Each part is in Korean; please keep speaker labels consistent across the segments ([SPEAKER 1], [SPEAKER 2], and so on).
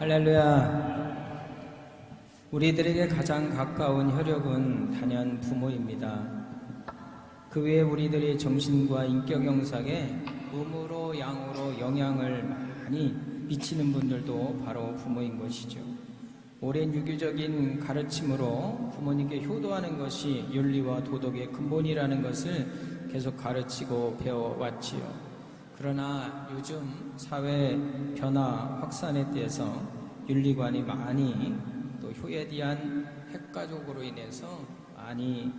[SPEAKER 1] 할렐루야. 우리들에게 가장 가까운 혈육은 단연 부모입니다. 그 외에 우리들의 정신과 인격 형성에 음으로 양으로 영향을 많이 미치는 분들도 바로 부모인 것이죠. 오랜 유교적인 가르침으로 부모님께 효도하는 것이 윤리와 도덕의 근본이라는 것을 계속 가르치고 배워왔지요. 그러나 요즘 사회 변화 확산에 대해서 윤리관이 많이 또 효에 대한 핵가족으로 인해서 많이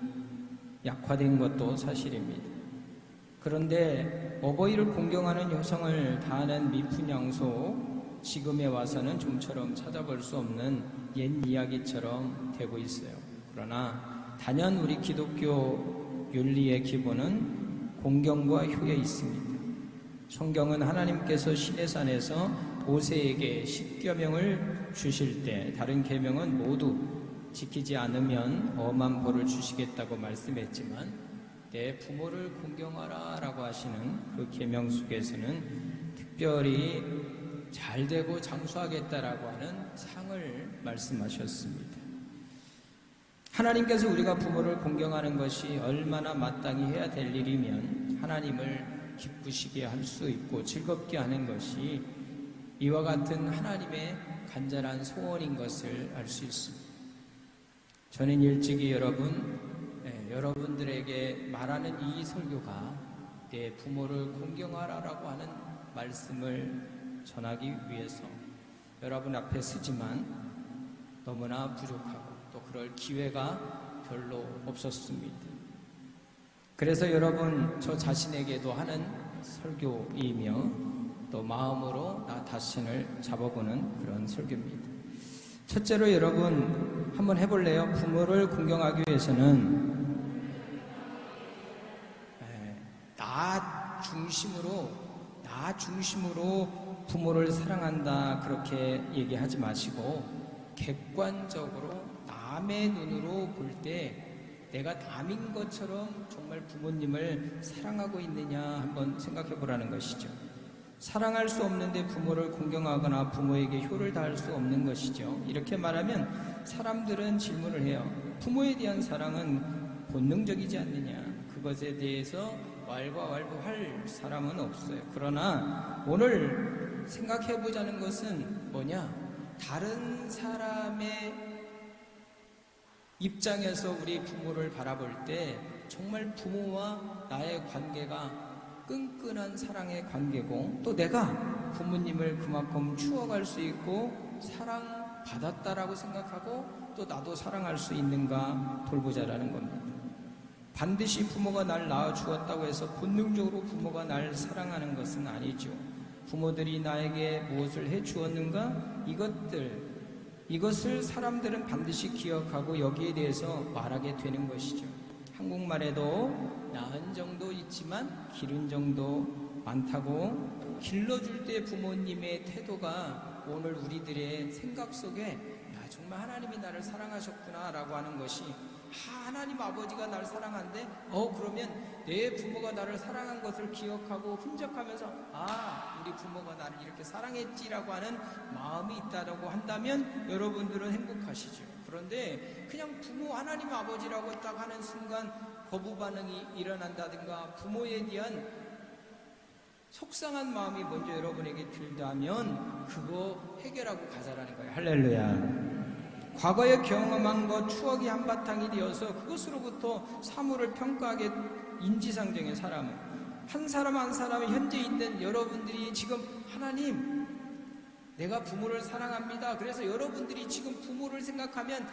[SPEAKER 1] 약화된 것도 사실입니다. 그런데 어버이를 공경하는 효성을 다하는 미푼양소 지금에 와서는 좀처럼 찾아볼 수 없는 옛 이야기처럼 되고 있어요. 그러나 단연 우리 기독교 윤리의 기본은 공경과 효에 있습니다. 성경은 하나님께서 시내산에서 모세에게 10계명을 주실 때 다른 계명은 모두 지키지 않으면 엄한 벌을 주시겠다고 말씀했지만 내 부모를 공경하라 라고 하시는 그 계명 속에서는 특별히 잘되고 장수하겠다라고 하는 상을 말씀하셨습니다. 하나님께서 우리가 부모를 공경하는 것이 얼마나 마땅히 해야 될 일이면 하나님을 기쁘시게 할 수 있고 즐겁게 하는 것이 이와 같은 하나님의 간절한 소원인 것을 알 수 있습니다. 저는 일찍이 여러분들에게 말하는 이 설교가 내 부모를 공경하라라고 하는 말씀을 전하기 위해서 여러분 앞에 쓰지만 너무나 부족하고 또 그럴 기회가 별로 없었습니다. 그래서 여러분 저 자신에게도 하는 설교이며 또 마음으로 나 자신을 잡아보는 그런 설교입니다. 첫째로 여러분 한번 해볼래요? 부모를 공경하기 위해서는 나 중심으로 부모를 사랑한다 그렇게 얘기하지 마시고 객관적으로 남의 눈으로 볼 때 내가 남인 것처럼 정말 부모님을 사랑하고 있느냐 한번 생각해 보라는 것이죠. 사랑할 수 없는데 부모를 공경하거나 부모에게 효를 다할 수 없는 것이죠. 이렇게 말하면 사람들은 질문을 해요. 부모에 대한 사랑은 본능적이지 않느냐. 그것에 대해서 왈가왈부할 사람은 없어요. 그러나 오늘 생각해 보자는 것은 뭐냐? 다른 사람의 입장에서 우리 부모를 바라볼 때 정말 부모와 나의 관계가 끈끈한 사랑의 관계고 또 내가 부모님을 그만큼 추억할 수 있고 사랑받았다라고 생각하고 또 나도 사랑할 수 있는가 돌보자라는 겁니다. 반드시 부모가 날 낳아주었다고 해서 본능적으로 부모가 날 사랑하는 것은 아니죠. 부모들이 나에게 무엇을 해주었는가 이것을 사람들은 반드시 기억하고 여기에 대해서 말하게 되는 것이죠. 한국말에도 낳은 정도 있지만 기른 정도 많다고 길러줄 때 부모님의 태도가 오늘 우리들의 생각 속에 정말 하나님이 나를 사랑하셨구나 라고 하는 것이 하나님 아버지가 나를 사랑한데 그러면 내 부모가 나를 사랑한 것을 기억하고 흔적하면서 우리 부모가 나를 이렇게 사랑했지라고 하는 마음이 있다고 한다면 여러분들은 행복하시죠. 그런데 그냥 부모 하나님 아버지라고 딱 하는 순간 거부 반응이 일어난다든가 부모에 대한 속상한 마음이 먼저 여러분에게 들다면 그거 해결하고 가자라는 거예요. 할렐루야. 과거에 경험한 것, 추억이 한바탕이 되어서 그것으로부터 사물을 평가하게 인지상정의 사람은 한 사람 한 사람이 현재 있는 여러분들이 지금 하나님 내가 부모를 사랑합니다. 그래서 여러분들이 지금 부모를 생각하면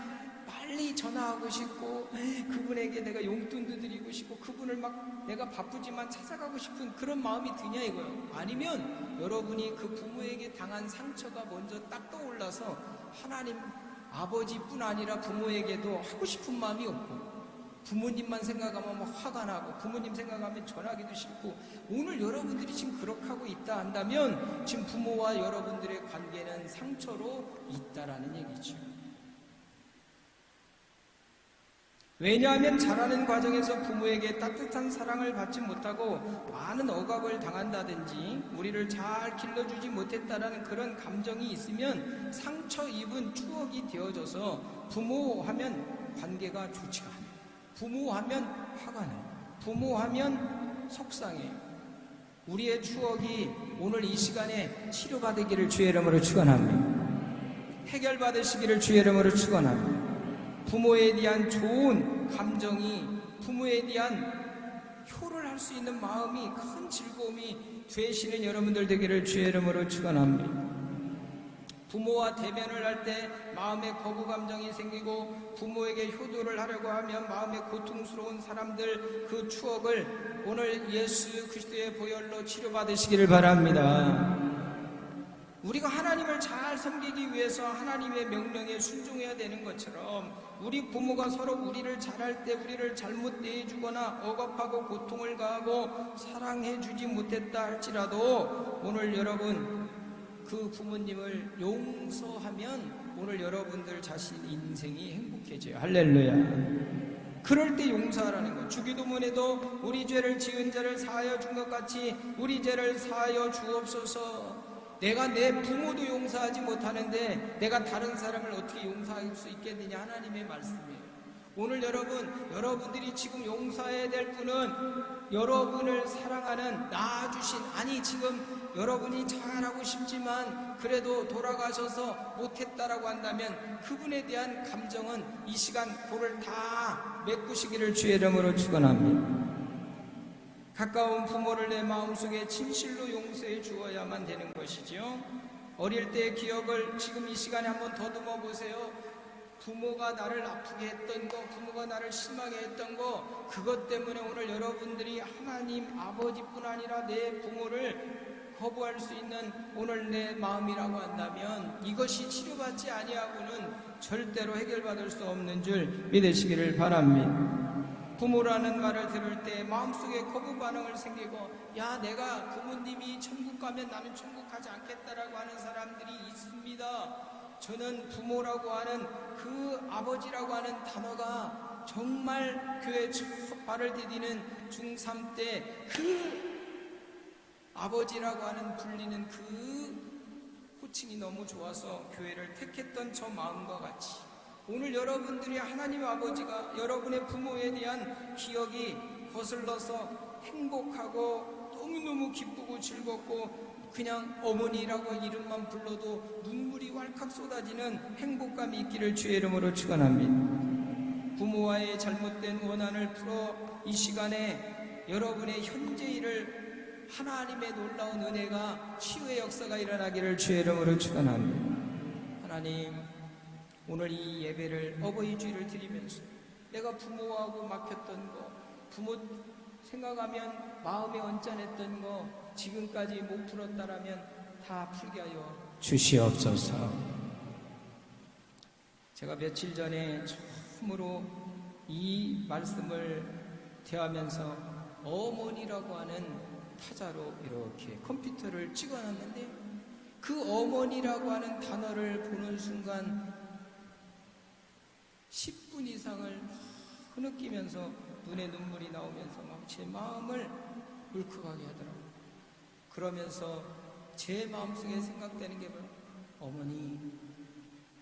[SPEAKER 1] 빨리 전화하고 싶고 그분에게 내가 용돈도 드리고 싶고 그분을 막 내가 바쁘지만 찾아가고 싶은 그런 마음이 드냐 이거예요. 아니면 여러분이 그 부모에게 당한 상처가 먼저 딱 떠올라서 하나님 아버지뿐 아니라 부모에게도 하고 싶은 마음이 없고 부모님만 생각하면 막 화가 나고 부모님 생각하면 전화하기도 싫고 오늘 여러분들이 지금 그렇게 하고 있다 한다면 지금 부모와 여러분들의 관계는 상처로 있다라는 얘기죠. 왜냐하면 자라는 과정에서 부모에게 따뜻한 사랑을 받지 못하고 많은 억압을 당한다든지 우리를 잘 길러주지 못했다라는 그런 감정이 있으면 상처 입은 추억이 되어져서 부모하면 관계가 좋지가 않아요. 부모하면 화가 나요. 부모하면 속상해요. 우리의 추억이 오늘 이 시간에 치료받으기를 주의 이름으로 축원합니다. 해결받으시기를 주의 이름으로 축원합니다. 부모에 대한 좋은 감정이, 부모에 대한 효를 할 수 있는 마음이, 큰 즐거움이 되시는 여러분들 되기를 주의 이름으로 축원합니다. 부모와 대면을 할 때 마음의 거부 감정이 생기고 부모에게 효도를 하려고 하면 마음에 고통스러운 사람들, 그 추억을 오늘 예수 그리스도의 보혈로 치료받으시기를 바랍니다. 우리가 하나님을 잘 섬기기 위해서 하나님의 명령에 순종해야 되는 것처럼 우리 부모가 서로 우리를 잘할 때 우리를 잘못 대해주거나 억압하고 고통을 가하고 사랑해주지 못했다 할지라도 오늘 여러분 그 부모님을 용서하면 오늘 여러분들 자신 인생이 행복해져요. 할렐루야. 그럴 때 용서하라는 것. 주기도문에도 우리 죄를 지은 자를 사하여 준 것 같이 우리 죄를 사하여 주옵소서. 내가 내 부모도 용서하지 못하는데 내가 다른 사람을 어떻게 용서할 수 있겠느냐, 하나님의 말씀이에요. 오늘 여러분들이 지금 용서해야 될 분은 여러분을 사랑하는 낳아주신, 아니 지금 여러분이 잘하고 싶지만 그래도 돌아가셔서 못했다라고 한다면 그분에 대한 감정은 이 시간 고를 다 메꾸시기를 주의 이름으로 축원합니다. 가까운 부모를 내 마음속에 진실로 용서해 주어야만 되는 것이죠. 어릴 때의 기억을 지금 이 시간에 한번 더듬어 보세요. 부모가 나를 아프게 했던 거, 부모가 나를 심하게 했던 거, 그것 때문에 오늘 여러분들이 하나님 아버지뿐 아니라 내 부모를 거부할 수 있는 오늘 내 마음이라고 한다면 이것이 치료받지 아니하고는 절대로 해결받을 수 없는 줄 믿으시기를 바랍니다. 부모라는 말을 들을 때 마음속에 거부 반응을 생기고, 야, 내가 부모님이 천국 가면 나는 천국 가지 않겠다라고 하는 사람들이 있습니다. 저는 부모라고 하는 그 아버지라고 하는 단어가 정말 교회 첫 발을 디디는 중3 때 그 아버지라고 하는 불리는 그 호칭이 너무 좋아서 교회를 택했던 저 마음과 같이 오늘 여러분들이 하나님 아버지가 여러분의 부모에 대한 기억이 거슬러서 행복하고 너무너무 기쁘고 즐겁고 그냥 어머니라고 이름만 불러도 눈물이 왈칵 쏟아지는 행복감이 있기를 주의 이름으로 축원합니다. 부모와의 잘못된 원한을 풀어 이 시간에 여러분의 현재 일을 하나님의 놀라운 은혜가 치유의 역사가 일어나기를 주의 이름으로 축원합니다. 하나님, 오늘 이 예배를 어버이 주일을 드리면서 내가 부모하고 막혔던 거, 부모 생각하면 마음에 언짢았던 거 지금까지 못 풀었다라면 다 풀게 하여 주시옵소서. 제가 며칠 전에 처음으로 이 말씀을 대하면서 어머니라고 하는 타자로 이렇게 컴퓨터를 찍어놨는데 그 어머니라고 하는 단어를 보는 순간 10분 이상을 흐느끼면서 눈에 눈물이 나오면서 막 제 마음을 울컥하게 하더라고요. 그러면서 제 마음속에 생각되는 게 뭐예요? 어머니,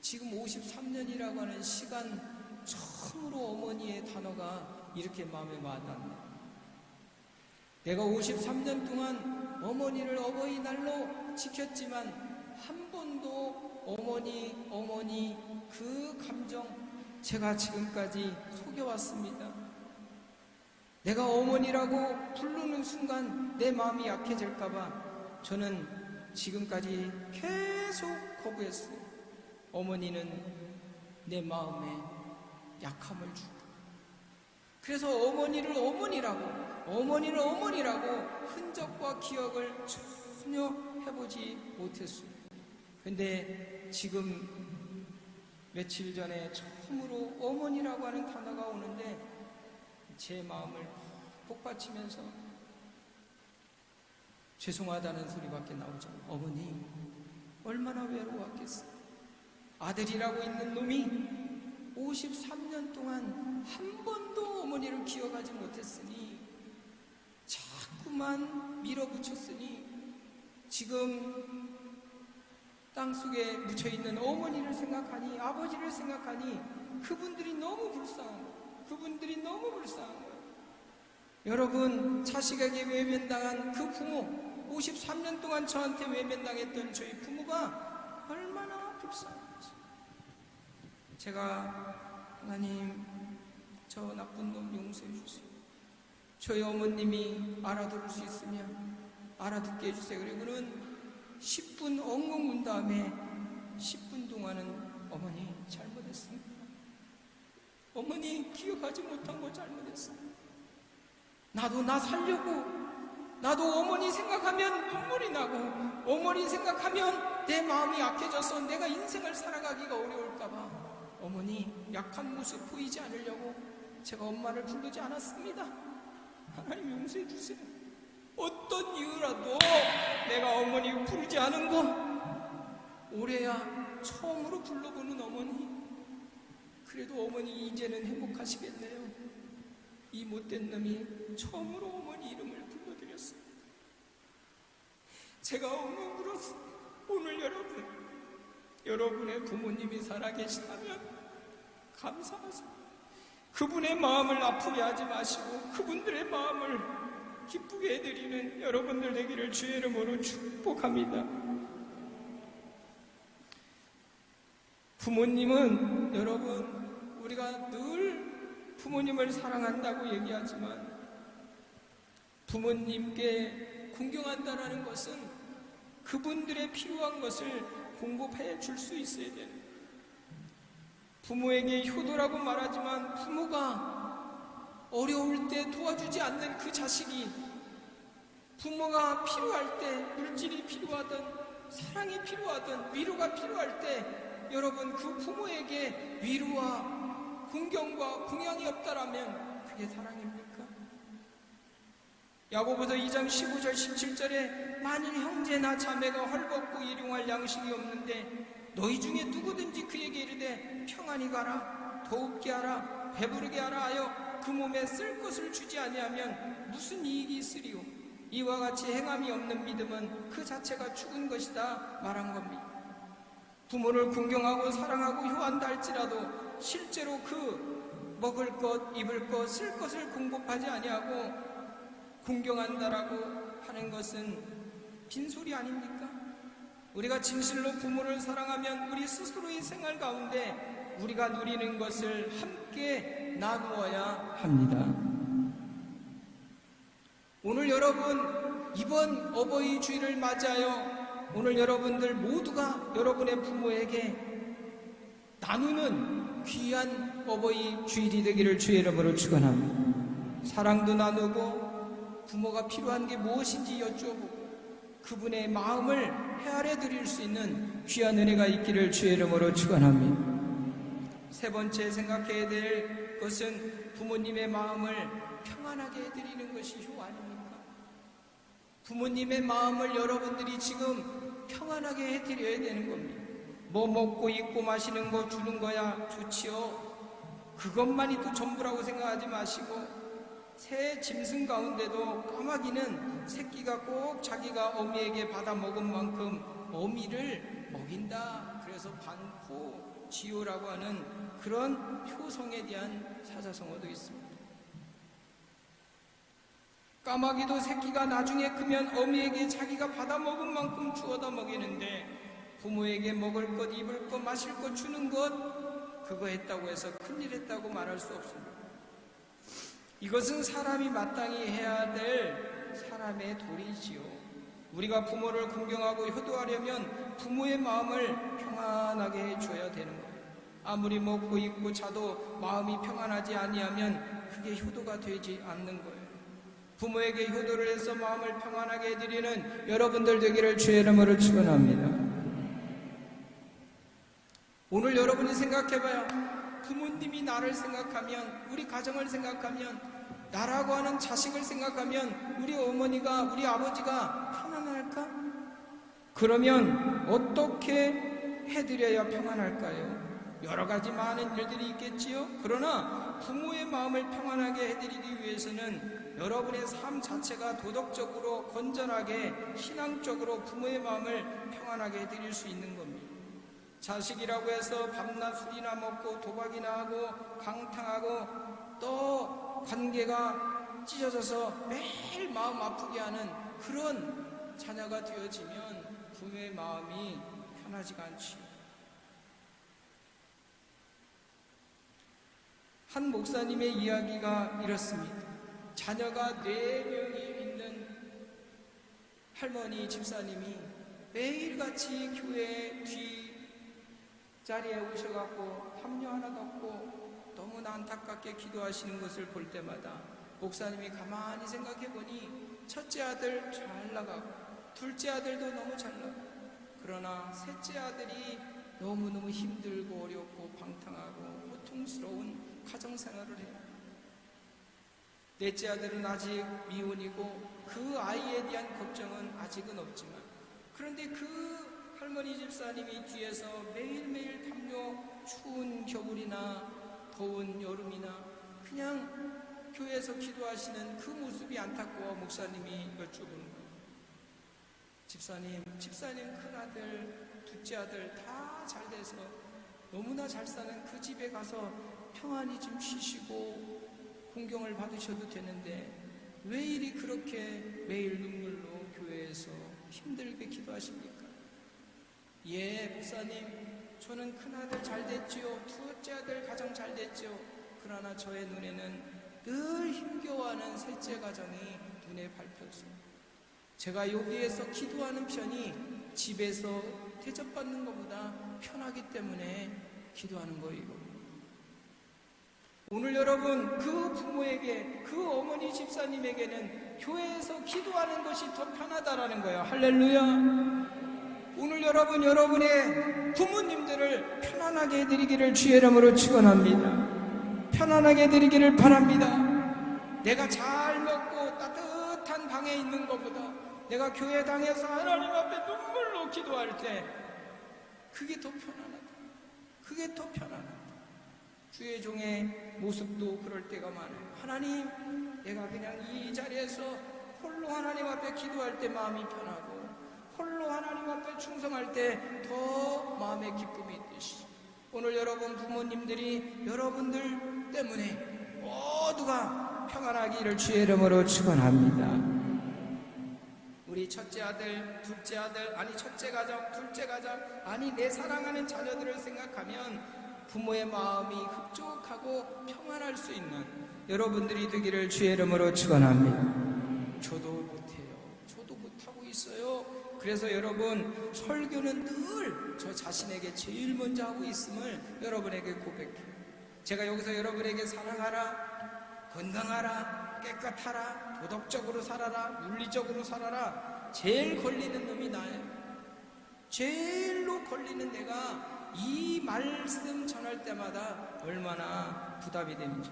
[SPEAKER 1] 지금 53년이라고 하는 시간 처음으로 어머니의 단어가 이렇게 마음에 와닿네. 내가 53년 동안 어머니를 어버이날로 지켰지만 한 번도 어머니 그 감정 제가 지금까지 속여왔습니다. 내가 어머니라고 부르는 순간 내 마음이 약해질까봐 저는 지금까지 계속 거부했어요. 어머니는 내 마음에 약함을 주고, 그래서 어머니를 어머니라고 흔적과 기억을 전혀 해보지 못했어요. 근데 지금 며칠 전에 처음으로 어머니라고 하는 단어가 오는데 제 마음을 복받치면서 죄송하다는 소리밖에 나오죠. 어머니, 얼마나 외로웠겠어요. 아들이라고 있는 놈이 53년 동안 한 번도 어머니를 기억하지 못했으니, 자꾸만 밀어붙였으니, 지금 땅속에 묻혀있는 어머니를 생각하니, 아버지를 생각하니 그분들이 너무 불쌍한 거예요. 그분들이 너무 불쌍한 거예요. 여러분, 자식에게 외면당한 그 부모, 53년 동안 저한테 외면당했던 저희 부모가 얼마나 불쌍한지. 제가 하나님, 저 나쁜 놈 용서해 주세요. 저희 어머님이 알아들을 수 있으면 알아듣게 해주세요. 그리고는 10분 엉엉 운 다음에 10분 동안은 어머니 잘못했습니다. 어머니 기억하지 못한 거 잘못했어요. 나도 나 살려고, 나도 어머니 생각하면 눈물이 나고, 어머니 생각하면 내 마음이 약해져서 내가 인생을 살아가기가 어려울까봐 어머니 약한 모습 보이지 않으려고 제가 엄마를 부르지 않았습니다. 하나님 용서해 주세요. 어떤 이유라도 내가 어머니 부르지 않은 거, 올해야 처음으로 불러보는 어머니, 그래도 어머니 이제는 행복하시겠네요. 이 못된 놈이 처음으로 어머니 이름을 불러드렸습니다. 제가 엉엉 울었어. 오늘 여러분의 부모님이 살아계시다면 감사하세요. 그분의 마음을 아프게 하지 마시고 그분들의 마음을 기쁘게 해드리는 여러분들 되기를 주의 이름으로 축복합니다. 부모님은, 여러분, 우리가 늘 부모님을 사랑한다고 얘기하지만 부모님께 궁경한다는 것은 그분들의 필요한 것을 공급해 줄 수 있어야 돼요. 부모에게 효도라고 말하지만 부모가 어려울 때 도와주지 않는 그 자식이, 부모가 필요할 때, 물질이 필요하든 사랑이 필요하든 위로가 필요할 때, 여러분, 그 부모에게 위로와 궁경과 궁양이 없다라면 그게 사랑입니까? 야고보서 2장 15절 17절에 만일 형제나 자매가 헐벗고 일용할 양식이 없는데 너희 중에 누구든지 그에게 이르되 평안히 가라, 더욱게 하라, 배부르게 하라 하여 그 몸에 쓸 것을 주지 아니하면 무슨 이익이 있으리요? 이와 같이 행함이 없는 믿음은 그 자체가 죽은 것이다 말한 겁니다. 부모를 궁경하고 사랑하고 효한다 할지라도 실제로 그 먹을 것, 입을 것, 쓸 것을 공급하지 아니하고 궁경한다라고 하는 것은 빈소리 아닙니까? 우리가 진실로 부모를 사랑하면 우리 스스로의 생활 가운데 우리가 누리는 것을 함께 나누어야 합니다. 오늘 여러분, 이번 어버이 주일을 맞이하여 오늘 여러분들 모두가 여러분의 부모에게 나누는 귀한 어버이 주일이 되기를 주의 이름으로 축원합니다. 사랑도 나누고 부모가 필요한 게 무엇인지 여쭤보고 그분의 마음을 헤아려 드릴 수 있는 귀한 은혜가 있기를 주의 이름으로 축원합니다. 세 번째 생각해야 될 것은 부모님의 마음을 평안하게 해드리는 것이 효 아닙니까? 부모님의 마음을 여러분들이 지금 평안하게 해드려야 되는 겁니다. 뭐 먹고 입고 마시는 거 주는 거야 좋지요. 그것만이 또 전부라고 생각하지 마시고, 새 짐승 가운데도 까마귀는 새끼가 꼭 자기가 어미에게 받아 먹은 만큼 어미를 먹인다. 그래서 반포 지효라고 하는 그런 효성에 대한 사자성어도 있습니다. 까마귀도 새끼가 나중에 크면 어미에게 자기가 받아 먹은 만큼 주워다 먹이는데, 부모에게 먹을 것, 입을 것, 마실 것 주는 것, 그거 했다고 해서 큰일 했다고 말할 수 없습니다. 이것은 사람이 마땅히 해야 될 사람의 도리지요. 우리가 부모를 궁경하고 효도하려면 부모의 마음을 평안하게 해줘야 되는 거예요. 아무리 먹고 입고 자도 마음이 평안하지 아니하면 그게 효도가 되지 않는 거예요. 부모에게 효도를 해서 마음을 평안하게 해드리는 여러분들 되기를 주의 이름으로 축원합니다. 오늘 여러분이 생각해봐요. 부모님이 나를 생각하면, 우리 가정을 생각하면, 나라고 하는 자식을 생각하면 우리 어머니가, 우리 아버지가 편안할까? 그러면 어떻게 해드려야 평안할까요? 여러 가지 많은 일들이 있겠지요. 그러나 부모의 마음을 평안하게 해드리기 위해서는 여러분의 삶 자체가 도덕적으로 건전하게 신앙적으로 부모의 마음을 평안하게 해드릴 수 있는 겁니다. 자식이라고 해서 밤낮 술이나 먹고 도박이나 하고 방탕하고 또 관계가 찢어져서 매일 마음 아프게 하는 그런 자녀가 되어지면 부모의 마음이 편하지가 않지요. 한 목사님의 이야기가 이렇습니다. 자녀가 4명이 있는 할머니 집사님이 매일같이 교회 뒷자리에 오셔갖고 담요 하나 덮고 너무나 안타깝게 기도하시는 것을 볼 때마다 목사님이 가만히 생각해보니 첫째 아들 잘 나가고 둘째 아들도 너무 잘 나가고 그러나 셋째 아들이 너무너무 힘들고 어렵고 방탕하고 고통스러운 가정생활을 해요. 넷째 아들은 아직 미혼이고 그 아이에 대한 걱정은 아직은 없지만 그런데 그 할머니 집사님이 뒤에서 매일매일 담요 추운 겨울이나 더운 여름이나 그냥 교회에서 기도하시는 그 모습이 안타까워 목사님이 여쭈보는 거예요. 집사님 큰아들 둘째 아들 다 잘 돼서 너무나 잘 사는 그 집에 가서 평안히 좀 쉬시고 공경을 받으셔도 되는데 왜 이리 그렇게 매일 눈물로 교회에서 힘들게 기도하십니까? 예, 목사님, 저는 큰아들 잘 됐지요. 둘째 아들 가정 잘 됐지요. 그러나 저의 눈에는 늘 힘겨워하는 셋째 가정이 눈에 밟혔습니다. 제가 여기에서 기도하는 편이 집에서 대접받는 것보다 편하기 때문에 기도하는 거예요. 오늘 여러분 그 부모에게 그 어머니 집사님에게는 교회에서 기도하는 것이 더 편하다라는 거예요. 할렐루야. 오늘 여러분 여러분의 부모님들을 편안하게 해드리기를 주의 이름으로 축원합니다. 편안하게 해드리기를 바랍니다. 내가 잘 먹고 따뜻한 방에 있는 것보다 내가 교회당에서 하나님 앞에 눈물로 기도할 때 그게 더 편안하다. 그게 더 편안하다. 주의 종의 모습도 그럴 때가 많아요. 하나님, 내가 그냥 이 자리에서 홀로 하나님 앞에 기도할 때 마음이 편하고 홀로 하나님 앞에 충성할 때 더 마음의 기쁨이 있듯이 오늘 여러분 부모님들이 여러분들 때문에 모두가 평안하기를 주의 이름으로 축원합니다. 우리 첫째 아들, 둘째 아들, 아니 첫째 가정, 둘째 가정, 아니 내 사랑하는 자녀들을 생각하면 부모의 마음이 흡족하고 평안할 수 있는 여러분들이 되기를 주의 이름으로 축원합니다. 저도 못해요. 저도 못하고 있어요. 그래서 여러분 설교는 늘 저 자신에게 제일 먼저 하고 있음을 여러분에게 고백해요. 제가 여기서 여러분에게 사랑하라, 건강하라, 깨끗하라, 도덕적으로 살아라, 윤리적으로 살아라 제일 걸리는 놈이 나예요. 제일로 걸리는 내가 이 말씀 전할 때마다 얼마나 부담이 되는지.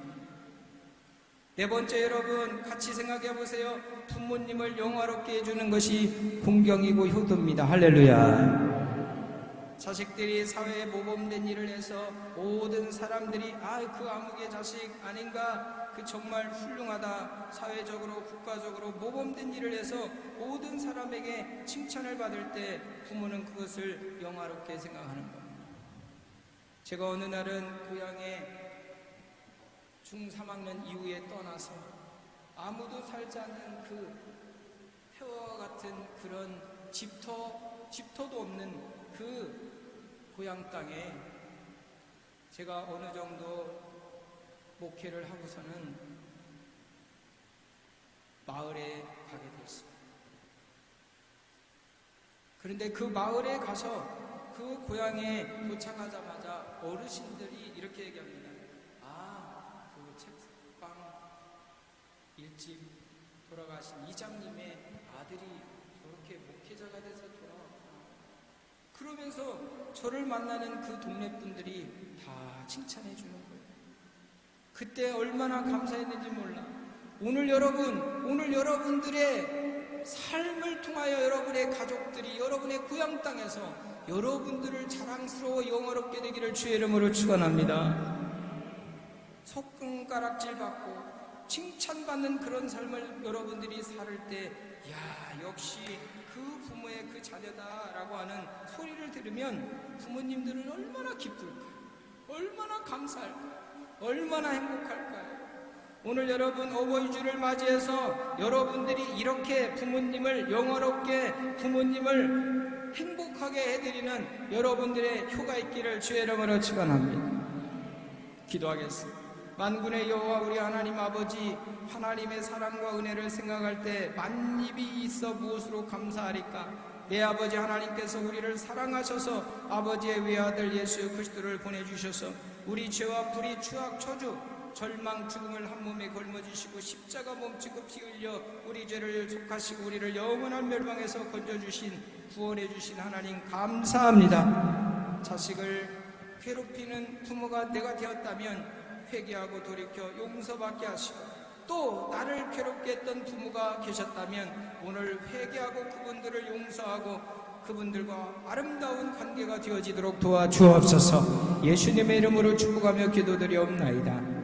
[SPEAKER 1] 네 번째, 여러분 같이 생각해 보세요. 부모님을 영화롭게 해주는 것이 공경이고 효도입니다. 할렐루야. 자식들이 사회에 모범된 일을 해서 모든 사람들이 그 아무개 자식 아닌가, 그 정말 훌륭하다, 사회적으로 국가적으로 모범된 일을 해서 모든 사람에게 칭찬을 받을 때 부모는 그것을 영화롭게 생각하는 겁니다. 제가 어느 날은 고향에 중3학년 이후에 떠나서 아무도 살지 않는 그 폐허와 같은 그런 집터도 없는 그 고향 땅에 제가 어느 정도 목회를 하고서는 마을에 가게 됐습니다. 그런데 그 마을에 가서 그 고향에 도착하자마자 어르신들이 이렇게 얘기합니다. 그 책방 일찍 돌아가신 이장님의 아들이 저렇게 목회자가 돼서 돌아왔구나. 그러면서 저를 만나는 그 동네 분들이 다 칭찬해 주는 거예요. 그때 얼마나 감사했는지 몰라. 오늘 여러분들의 삶을 통하여 여러분의 가족들이 여러분의 고향 땅에서 여러분들을 자랑스러워 영화롭게 되기를 주의 이름으로 축원합니다. 손가락질 받고 칭찬받는 그런 삶을 여러분들이 살 때, 야, 역시 그 부모의 그 자녀다라고 하는 소리를 들으면 부모님들은 얼마나 기쁠까요? 얼마나 감사할까요? 얼마나 행복할까요? 오늘 여러분 어버이주를 맞이해서 여러분들이 이렇게 부모님을 영화롭게, 부모님을 행복하게 해드리는 여러분들의 효가 있기를 주의 이름으로 축원합니다. 기도하겠습니다. 만군의 여호와 우리 하나님 아버지, 하나님의 사랑과 은혜를 생각할 때 만입이 있어 무엇으로 감사하리까? 내 아버지 하나님께서 우리를 사랑하셔서 아버지의 외아들 예수 그리스도를 보내주셔서 우리 죄와 불의, 추악, 저주, 절망, 죽음을 한 몸에 걸머지시고 십자가 몸치고 피 흘려 우리 죄를 속하시고 우리를 영원한 멸망에서 건져주신, 구원해주신 하나님 감사합니다. 자식을 괴롭히는 부모가 내가 되었다면 회개하고 돌이켜 용서받게 하시고, 또 나를 괴롭게 했던 부모가 계셨다면 오늘 회개하고 그분들을 용서하고 그분들과 아름다운 관계가 되어지도록 도와주옵소서. 예수님의 이름으로 축복하며 기도드리옵나이다.